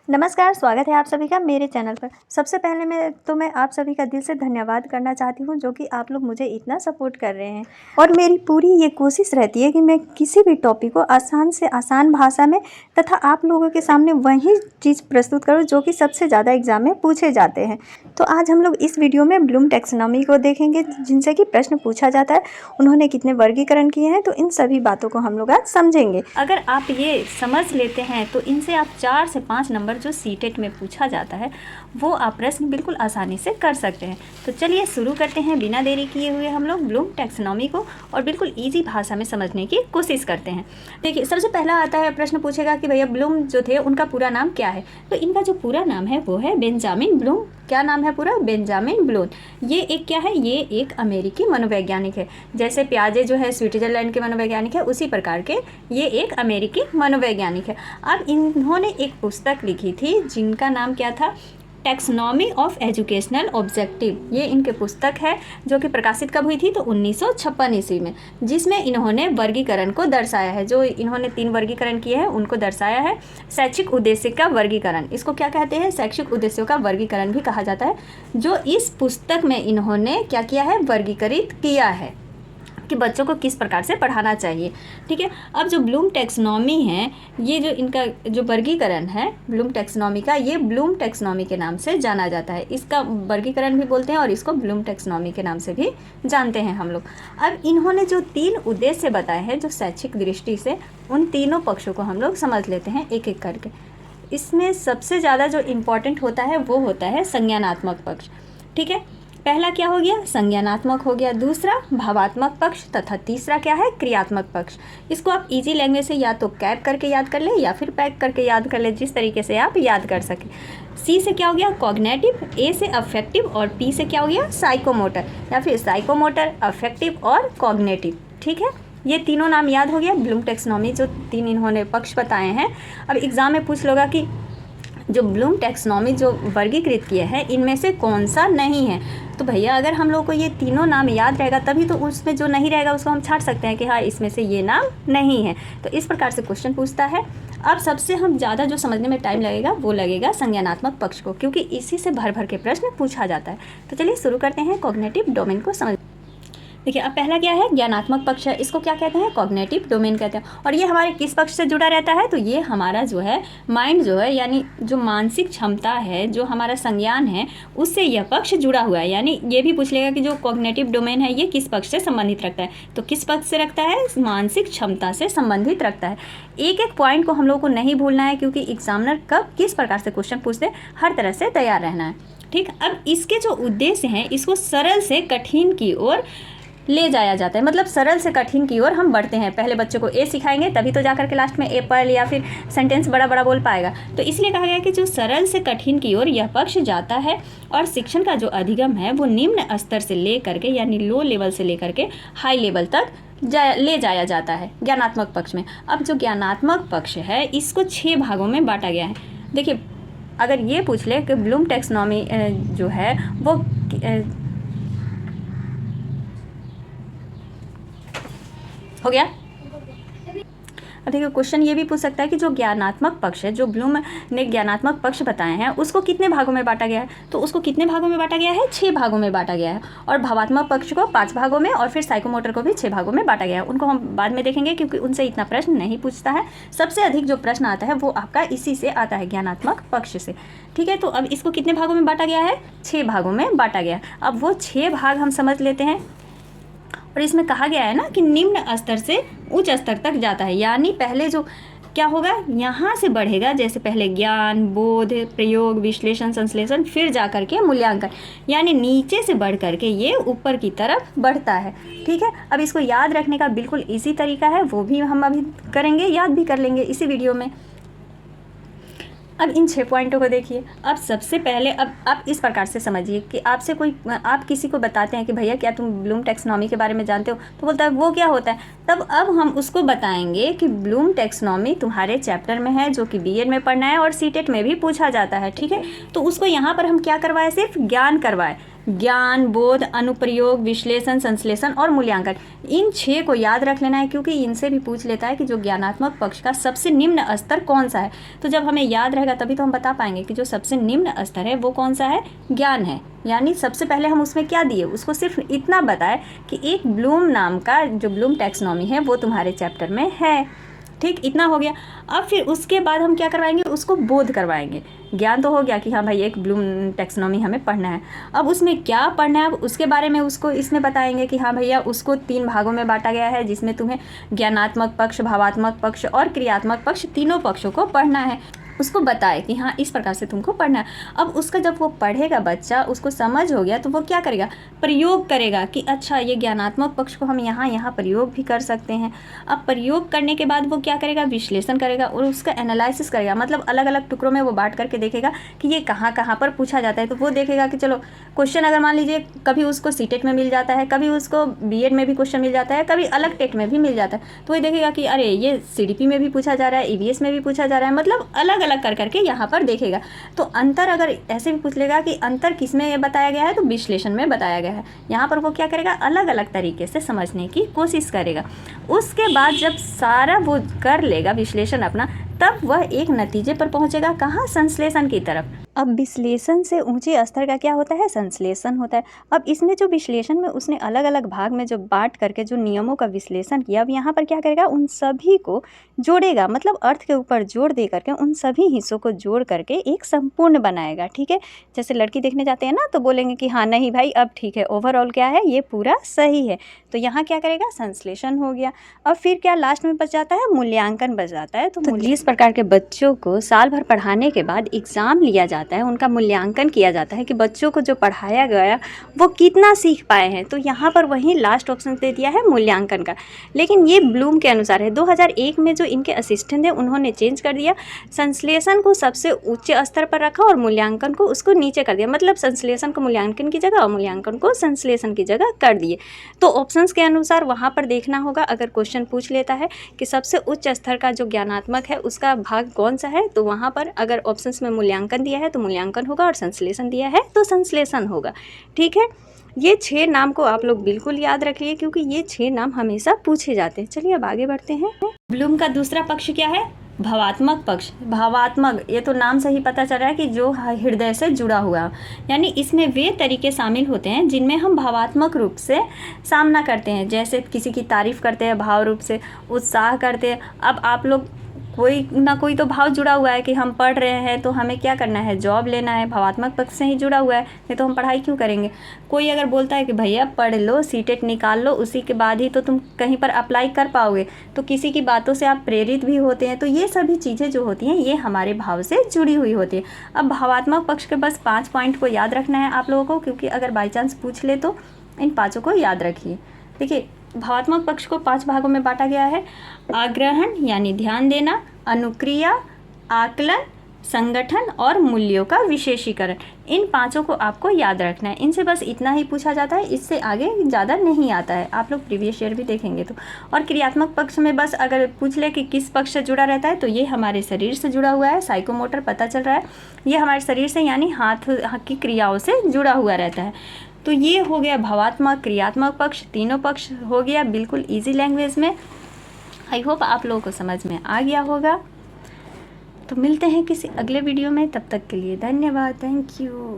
नमस्कार, स्वागत है आप सभी का मेरे चैनल पर। सबसे पहले मैं आप सभी का दिल से धन्यवाद करना चाहती हूँ, जो कि आप लोग मुझे इतना सपोर्ट कर रहे हैं। और मेरी पूरी ये कोशिश रहती है कि मैं किसी भी टॉपिक को आसान से आसान भाषा में तथा आप लोगों के सामने वही चीज़ प्रस्तुत करूँ जो कि सबसे ज़्यादा एग्जाम में पूछे जाते हैं। तो आज हम लोग इस वीडियो में ब्लूम टैक्सोनॉमी को देखेंगे, जिनसे कि प्रश्न पूछा जाता है, उन्होंने कितने वर्गीकरण किए हैं। तो इन सभी बातों को हम लोग आज समझेंगे। अगर आप ये समझ लेते हैं तो इनसे आप 4 से 5 नंबर जो सीटेट में पूछा जाता है वो आप प्रश्न बिल्कुल आसानी से कर सकते हैं। तो चलिए शुरू करते हैं बिना देरी किए हुए हम लोग ब्लूम टैक्सोनॉमी को और बिल्कुल इजी भाषा में समझने की कोशिश करते हैं। देखिए, सबसे पहला आता है, प्रश्न पूछेगा कि भैया ब्लूम जो थे उनका पूरा नाम क्या है। तो इनका जो पूरा नाम है वो है बेंजामिन ब्लूम। क्या नाम है पूरा? Benjamin Bloom. ये एक क्या है? ये एक अमेरिकी मनोवैज्ञानिक है। जैसे पियाजे जो है स्विट्जरलैंड के मनोवैज्ञानिक है, उसी प्रकार के ये एक अमेरिकी मनोवैज्ञानिक है। अब इन्होंने एक पुस्तक लिखी थी जिनका नाम क्या था? Taxonomy of educational objective. ये इनके पुस्तक है जो कि प्रकाशित कब हुई थी? तो 1956 ईस्वी में, जिसमें इन्होंने वर्गीकरण को दर्शाया है। जो इन्होंने 3 वर्गीकरण किए हैं उनको दर्शाया है। शैक्षिक उद्देश्य का वर्गीकरण, इसको क्या कहते हैं? शैक्षिक उद्देश्यों का वर्गीकरण भी कहा जाता है, जो इस पुस्तक में इन्होंने क्या किया है? वर्गीकृत किया है कि बच्चों को किस प्रकार से पढ़ाना चाहिए। ठीक है। अब जो ब्लूम टैक्सोनॉमी है, ये जो इनका जो वर्गीकरण है ब्लूम टैक्सोनॉमी का, ये ब्लूम टैक्सोनॉमी के नाम से जाना जाता है। इसका वर्गीकरण भी बोलते हैं और इसको ब्लूम टैक्सोनॉमी के नाम से भी जानते हैं हम लोग। अब इन्होंने जो 3 उद्देश्य बताए हैं जो शैक्षिक दृष्टि से, उन तीनों पक्षों को हम लोग समझ लेते हैं एक एक करके। इसमें सबसे ज़्यादा जो इम्पॉर्टेंट होता है वो होता है संज्ञानात्मक पक्ष। ठीक है। पहला क्या हो गया? संज्ञानात्मक हो गया, दूसरा भावात्मक पक्ष, तथा तीसरा क्या है? क्रियात्मक पक्ष। इसको आप इजी लैंग्वेज से या तो कैप करके याद कर ले या फिर पैक करके याद कर ले, जिस तरीके से आप याद कर सकें। सी से क्या हो गया? कॉग्निटिव, ए से अफेक्टिव और पी से क्या हो गया? साइकोमोटर, या फिर साइकोमोटर, अफेक्टिव और कॉग्निटिव। ठीक है। ये तीनों नाम याद हो गया ब्लूम टैक्सोनॉमी, जो 3 इन्होंने पक्ष बताए हैं। अब एग्जाम में पूछ लोगा कि जो ब्लूम टैक्सोनॉमी जो वर्गीकृत किया है इनमें से कौन सा नहीं है। तो भैया अगर हम लोग को ये तीनों नाम याद रहेगा तभी तो उसमें जो नहीं रहेगा उसको हम छांट सकते हैं कि हाँ इसमें से ये नाम नहीं है। तो इस प्रकार से क्वेश्चन पूछता है। अब सबसे हम ज़्यादा जो समझने में टाइम लगेगा वो लगेगा संज्ञानात्मक पक्ष को, क्योंकि इसी से भर भर के प्रश्न पूछा जाता है। तो चलिए शुरू करते हैं कॉग्निटिव डोमेन को समझ। देखिए, अब पहला क्या है? ज्ञानात्मक पक्ष है। इसको क्या कहते हैं? कॉग्निटिव डोमेन कहते हैं। और ये हमारे किस पक्ष से जुड़ा रहता है? तो ये हमारा जो है माइंड जो है, यानी जो मानसिक क्षमता है, जो हमारा संज्ञान है, उससे यह पक्ष जुड़ा हुआ है। यानी ये भी पूछ लेगा कि जो कॉग्निटिव डोमेन है ये किस पक्ष से संबंधित रखता है? तो किस पक्ष से रखता है? मानसिक क्षमता से संबंधित रखता है। एक एक पॉइंट को हम लोग को नहीं भूलना है, क्योंकि एग्जामिनर कब किस प्रकार से क्वेश्चन पूछते हैं हर तरह से तैयार रहना है। ठीक। अब इसके जो उद्देश्य हैं, इसको सरल से कठिन की ओर ले जाया जाता है। मतलब सरल से कठिन की ओर हम बढ़ते हैं। पहले बच्चों को ए सिखाएंगे तभी तो जाकर के लास्ट में एप्पल या फिर सेंटेंस बड़ा बड़ा बोल पाएगा। तो इसलिए कहा गया कि जो सरल से कठिन की ओर यह पक्ष जाता है, और शिक्षण का जो अधिगम है वो निम्न स्तर से ले करके, यानी लो लेवल से लेकर के हाई लेवल तक ले जाया जाता है ज्ञानात्मक पक्ष में। अब जो ज्ञानात्मक पक्ष है इसको 6 भागों में बांटा गया है। देखिए, अगर ये पूछ ले कि ब्लूम टैक्सोनॉमी जो है वो हो गया। अब देखिए, क्वेश्चन ये भी पूछ सकता है कि जो ज्ञानात्मक पक्ष है, जो ब्लूम ने ज्ञानात्मक पक्ष बताए हैं, उसको कितने भागों में बांटा गया है? तो उसको कितने भागों में बांटा गया है? 6 भागों में बांटा गया है। और भावात्मक पक्ष को 5 भागों में, और फिर साइकोमोटर को भी 6 भागों में बांटा गया है। उनको हम बाद में देखेंगे, क्योंकि उनसे इतना प्रश्न नहीं पूछता है। सबसे अधिक जो प्रश्न आता है वो आपका इसी से आता है, ज्ञानात्मक पक्ष से। ठीक है। तो अब इसको कितने भागों में बांटा गया है? 6 भागों में बांटा गया है। अब वो 6 भाग हम समझ लेते हैं। और इसमें कहा गया है ना कि निम्न स्तर से उच्च स्तर तक जाता है, यानी पहले जो क्या होगा, यहाँ से बढ़ेगा। जैसे पहले ज्ञान, बोध, प्रयोग, विश्लेषण, संश्लेषण, फिर जा कर के मूल्यांकन, यानी नीचे से बढ़ करके ये ऊपर की तरफ बढ़ता है। ठीक है। अब इसको याद रखने का बिल्कुल इसी तरीका है, वो भी हम अभी करेंगे, याद भी कर लेंगे इसी वीडियो में। अब इन 6 पॉइंटों को देखिए। अब सबसे पहले अब आप इस प्रकार से समझिए कि आप किसी को बताते हैं कि भैया क्या तुम ब्लूम टैक्सोनॉमी के बारे में जानते हो? तो बोलता है वो क्या होता है। तब अब हम उसको बताएंगे कि ब्लूम टैक्सोनॉमी तुम्हारे चैप्टर में है, जो कि बीएड में पढ़ना है और सीटेट में भी पूछा जाता है। ठीक है। तो उसको यहाँ पर हम क्या करवाएं? सिर्फ ज्ञान करवाएं। ज्ञान, बोध, अनुप्रयोग, विश्लेषण, संश्लेषण और मूल्यांकन। इन 6 को याद रख लेना है, क्योंकि इनसे भी पूछ लेता है कि जो ज्ञानात्मक पक्ष का सबसे निम्न स्तर कौन सा है। तो जब हमें याद रहेगा तभी तो हम बता पाएंगे कि जो सबसे निम्न स्तर है वो कौन सा है, ज्ञान है। यानी सबसे पहले हम उसमें क्या दिए, उसको सिर्फ इतना बताए कि एक ब्लूम नाम का जो ब्लूम टैक्सोनॉमी है वो तुम्हारे चैप्टर में है। ठीक, इतना हो गया। अब फिर उसके बाद हम क्या करवाएंगे, उसको बोध करवाएंगे। ज्ञान तो हो गया कि हाँ भाई एक ब्लूम टैक्सोनॉमी हमें पढ़ना है। अब उसमें क्या पढ़ना है उसके बारे में उसको इसमें बताएंगे कि हाँ भैया उसको 3 भागों में बांटा गया है, जिसमें तुम्हें ज्ञानात्मक पक्ष, भावात्मक पक्ष और क्रियात्मक पक्ष, तीनों पक्षों को पढ़ना है। उसको बताए कि हाँ इस प्रकार से तुमको पढ़ना है। अब उसका जब वो पढ़ेगा बच्चा, उसको समझ हो गया तो वो क्या करेगा, प्रयोग करेगा कि अच्छा ये ज्ञानात्मक पक्ष को हम यहाँ प्रयोग भी कर सकते हैं। अब प्रयोग करने के बाद वो क्या करेगा, विश्लेषण करेगा और उसका एनालिसिस करेगा। मतलब अलग अलग टुकड़ों में वो बांट करके देखेगा कि ये कहाँ कहाँ पर पूछा जाता है। तो वो देखेगा कि चलो क्वेश्चन अगर मान लीजिए कभी उसको सीटेट में मिल जाता है, कभी उसको बीएड में भी क्वेश्चन मिल जाता है, कभी अलग टेट में भी मिल जाता है, तो वो देखेगा कि अरे ये सीडीपी में भी पूछा जा रहा है, ईवीएस में भी पूछा जा रहा है। मतलब अलग अलग कर करके यहाँ पर देखेगा। तो अंतर अगर ऐसे भी पूछ लेगा कि अंतर किस में बताया गया है, तो विश्लेषण में बताया गया है। यहाँ पर वो क्या करेगा, अलग अलग तरीके से समझने की कोशिश करेगा। उसके बाद जब सारा वो कर लेगा विश्लेषण अपना, तब वह एक नतीजे पर पहुँचेगा, कहाँ, संश्लेषण की तरफ। अब विश्लेषण से ऊंचे स्तर का क्या होता है, संश्लेषण होता है। अब इसमें जो विश्लेषण में उसने अलग अलग भाग में जो बांट करके जो नियमों का विश्लेषण किया, अब यहाँ पर क्या करेगा, उन सभी को जोड़ेगा। मतलब अर्थ के ऊपर जोड़ दे करके उन सभी हिस्सों को जोड़ करके एक संपूर्ण बनाएगा। ठीक है, जैसे लड़की देखने जाते हैं ना, तो बोलेंगे कि हाँ नहीं भाई अब ठीक है, ओवरऑल क्या है, ये पूरा सही है। तो यहाँ क्या करेगा, संश्लेषण हो गया। अब फिर क्या लास्ट में बच जाता है, मूल्यांकन बच जाता है। तो जिस प्रकार के बच्चों को साल भर पढ़ाने के बाद एग्ज़ाम लिया जाता है, उनका मूल्यांकन किया जाता है कि बच्चों को जो पढ़ाया गया वो कितना सीख पाए हैं, तो यहाँ पर वही लास्ट ऑप्शन दे दिया है मूल्यांकन का। लेकिन ये ब्लूम के अनुसार है। 2001 में जो इनके असिस्टेंट हैं उन्होंने चेंज कर दिया, संश्लेषण को सबसे उच्च स्तर पर रखा और मूल्यांकन को उसको नीचे कर दिया। मतलब संश्लेषण को मूल्यांकन की जगह और मूल्यांकन को संश्लेषण की जगह कर दिए। तो ऑप्शंस के अनुसार वहाँ पर देखना होगा, अगर क्वेश्चन पूछ लेता है कि सबसे उच्च स्तर का जो ज्ञानात्मक है उसका भाग कौन सा है, तो वहाँ पर अगर ऑप्शंस में मूल्यांकन दिया है तो मूल्यांकन होगा और संश्लेषण दिया है तो संश्लेषण होगा। ठीक है, ये 6 नाम को आप लोग बिल्कुल याद रखिए, क्योंकि ये 6 नाम हमेशा पूछे जाते हैं। चलिए अब आगे बढ़ते हैं। ब्लूम का दूसरा पक्ष क्या है, भावात्मक पक्ष। भावात्मक, ये तो नाम से ही पता चल रहा है कि जो हृदय से जुड़ा हुआ, यानी इसमें वे तरीके शामिल होते हैं जिनमें हम भावात्मक रूप से सामना करते हैं। जैसे किसी की तारीफ़ करते हैं भाव रूप से, उत्साह करते हैं। अब आप लोग कोई ना कोई तो भाव जुड़ा हुआ है कि हम पढ़ रहे हैं तो हमें क्या करना है, जॉब लेना है, भावात्मक पक्ष से ही जुड़ा हुआ है, नहीं तो हम पढ़ाई क्यों करेंगे। कोई अगर बोलता है कि भैया पढ़ लो, सीटेट निकाल लो, उसी के बाद ही तो तुम कहीं पर अप्लाई कर पाओगे, तो किसी की बातों से आप प्रेरित भी होते हैं। तो ये सभी चीज़ें जो होती हैं ये हमारे भाव से जुड़ी हुई होती है। अब भावात्मक पक्ष के बस 5 पॉइंट को याद रखना है आप लोगों को, क्योंकि अगर बाई चांस पूछ ले तो इन 5 को याद रखिए। देखिए, भावात्मक पक्ष को 5 भागों में बांटा गया है। आग्रहण यानी ध्यान देना, अनुक्रिया, आकलन, संगठन और मूल्यों का विशेषीकरण। इन 5 को आपको याद रखना है। इनसे बस इतना ही पूछा जाता है, इससे आगे ज़्यादा नहीं आता है। आप लोग प्रीवियस ईयर भी देखेंगे तो। और क्रियात्मक पक्ष में बस अगर पूछ ले कि किस पक्ष से जुड़ा रहता है, तो ये हमारे शरीर से जुड़ा हुआ है। साइकोमोटर पता चल रहा है, ये हमारे शरीर से यानी हाथ की क्रियाओं से जुड़ा हुआ रहता है। तो ये हो गया भावात्मक, क्रियात्मक पक्ष, तीनों पक्ष हो गया बिल्कुल ईजी लैंग्वेज में। आई होप आप लोगों को समझ में आ गया होगा। तो मिलते हैं किसी अगले वीडियो में, तब तक के लिए धन्यवाद, थैंक यू।